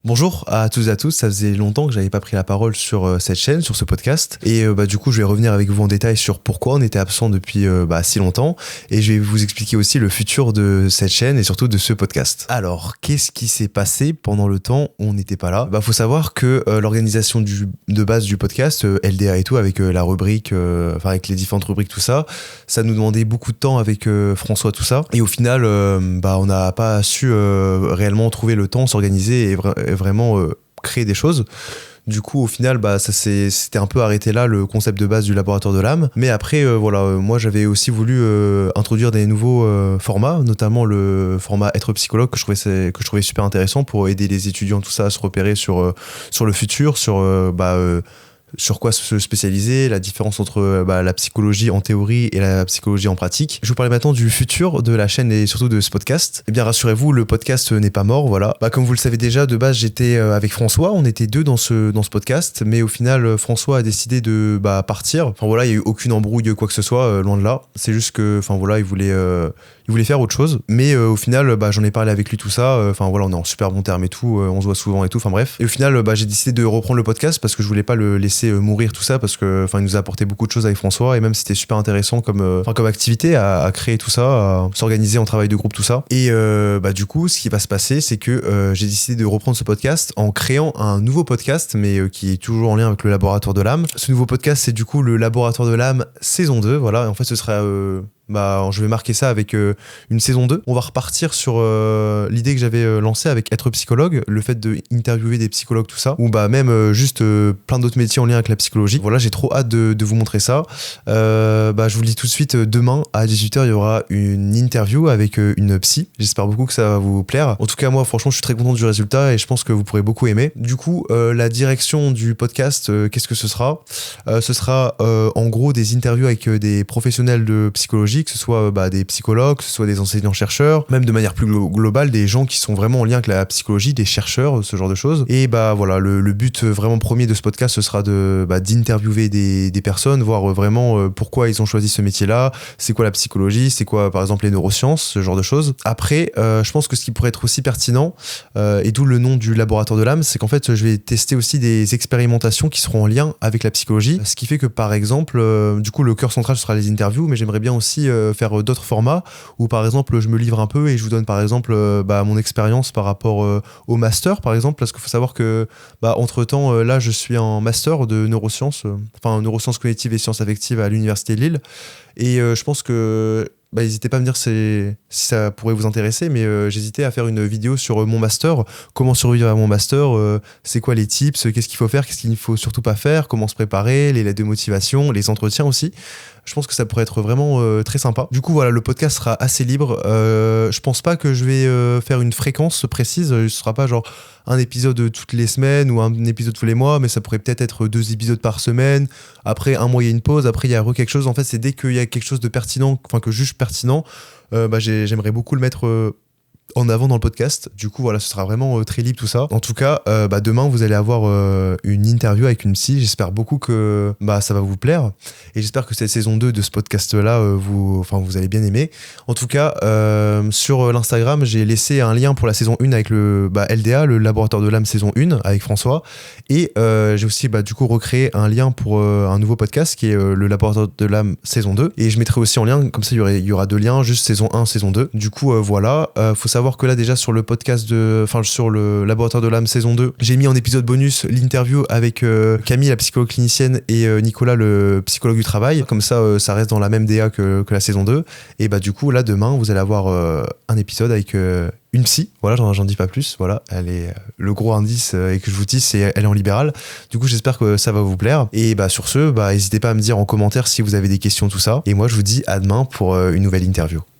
Bonjour à tous et à tous, ça faisait longtemps que j'avais pas pris la parole sur cette chaîne, sur ce podcast, et du coup je vais revenir avec vous en détail sur pourquoi on était absent depuis si longtemps, et je vais vous expliquer aussi le futur de cette chaîne et surtout de ce podcast. Alors, qu'est-ce qui s'est passé pendant le temps où on n'était pas là ? Faut savoir que l'organisation de base du podcast, LDA et tout, avec la rubrique, avec les différentes rubriques, tout ça, ça nous demandait beaucoup de temps avec François, tout ça, et au final, on n'a pas su réellement trouver le temps, s'organiser et vraiment créer des choses. Du coup, au final, c'était un peu arrêté là, le concept de base du laboratoire de l'âme. Mais après, moi, j'avais aussi voulu introduire des nouveaux formats, notamment le format être psychologue que je trouvais super intéressant pour aider les étudiants, tout ça, à se repérer sur le futur, sur quoi se spécialiser, la différence entre la psychologie en théorie et la psychologie en pratique. Je vous parlais maintenant du futur de la chaîne et surtout de ce podcast. Eh bien, rassurez-vous, le podcast n'est pas mort, voilà. Comme vous le savez déjà, de base, j'étais avec François, on était deux dans ce podcast, mais au final, François a décidé de partir. Enfin voilà, il n'y a eu aucune embrouille, quoi que ce soit, loin de là. C'est juste que, il voulait faire autre chose, mais au final, j'en ai parlé avec lui, tout ça. On est en super bon terme et tout, on se voit souvent et tout, enfin bref. Et au final, j'ai décidé de reprendre le podcast parce que je voulais pas le laisser mourir, tout ça, parce que il nous a apporté beaucoup de choses avec François, et même c'était super intéressant comme activité à créer tout ça, à s'organiser en travail de groupe, tout ça. Et du coup, ce qui va se passer, c'est que j'ai décidé de reprendre ce podcast en créant un nouveau podcast, mais qui est toujours en lien avec le laboratoire de l'âme. Ce nouveau podcast, c'est du coup le laboratoire de l'âme saison 2, voilà. Et en fait, ce sera je vais marquer ça avec une saison 2. On va repartir sur l'idée que j'avais lancée avec être psychologue, le fait de interviewer des psychologues, tout ça, ou même juste plein d'autres métiers en lien avec la psychologie. Voilà, j'ai trop hâte de vous montrer ça. Je vous le dis tout de suite, demain à 18h, il y aura une interview avec une psy. J'espère beaucoup que ça va vous plaire. En tout cas, moi, franchement, je suis très content du résultat et je pense que vous pourrez beaucoup aimer. Du coup, la direction du podcast, qu'est-ce que ce sera ? Ce sera en gros des interviews avec des professionnels de psychologie, que ce soit des psychologues, que ce soit des enseignants-chercheurs, même de manière plus globale, des gens qui sont vraiment en lien avec la psychologie, des chercheurs, ce genre de choses. Et le but vraiment premier de ce podcast, ce sera d'interviewer des personnes, voir vraiment pourquoi ils ont choisi ce métier-là, c'est quoi la psychologie, c'est quoi par exemple les neurosciences, ce genre de choses. Après, je pense que ce qui pourrait être aussi pertinent, et d'où le nom du laboratoire de l'âme, c'est qu'en fait je vais tester aussi des expérimentations qui seront en lien avec la psychologie, ce qui fait que par exemple, du coup le cœur central ce sera les interviews, mais j'aimerais bien aussi faire d'autres formats où par exemple je me livre un peu et je vous donne par exemple mon expérience par rapport au master par exemple, parce qu'il faut savoir que entre temps là je suis en master de neurosciences, neurosciences cognitives et sciences affectives à l'université de Lille, et je pense que n'hésitez pas à me dire si ça pourrait vous intéresser, mais j'hésitais à faire une vidéo sur mon master, comment survivre à mon master, c'est quoi les tips, qu'est-ce qu'il faut faire, qu'est-ce qu'il ne faut surtout pas faire, comment se préparer, les lettres de motivation, les entretiens aussi. Je pense que ça pourrait être vraiment très sympa. Du coup, voilà, le podcast sera assez libre. Je pense pas que je vais faire une fréquence précise. Ce sera pas genre un épisode toutes les semaines ou un épisode tous les mois, mais ça pourrait peut-être être 2 épisodes par semaine. Après, un mois, il y a une pause. Après, il y a quelque chose. En fait, c'est dès qu'il y a quelque chose de pertinent, que je juge pertinent, j'aimerais beaucoup le mettre en avant dans le podcast. Du coup, voilà, ce sera vraiment très libre tout ça. En tout cas, demain, vous allez avoir une interview avec une psy. J'espère beaucoup que ça va vous plaire. Et j'espère que cette saison 2 de ce podcast-là, vous allez bien aimer. En tout cas, sur l'Instagram, j'ai laissé un lien pour la saison 1 avec le LDA, le laboratoire de l'âme saison 1, avec François. Et j'ai aussi du coup recréé un lien pour un nouveau podcast qui est le laboratoire de l'âme saison 2. Et je mettrai aussi en lien, comme ça il y aura 2 liens, juste saison 1, saison 2. Du coup, voilà. Faut savoir que là déjà sur le podcast sur le laboratoire de l'âme saison 2, j'ai mis en épisode bonus l'interview avec Camille, la psychologue clinicienne, et Nicolas, le psychologue du travail. Comme ça, ça reste dans la même DA que la saison 2. Et du coup, là demain, vous allez avoir un épisode avec une psy. Voilà, j'en dis pas plus. Voilà, elle est le gros indice et que je vous dis, c'est elle est en libéral. Du coup, j'espère que ça va vous plaire. Et sur ce, n'hésitez pas à me dire en commentaire si vous avez des questions, tout ça. Et moi, je vous dis à demain pour une nouvelle interview.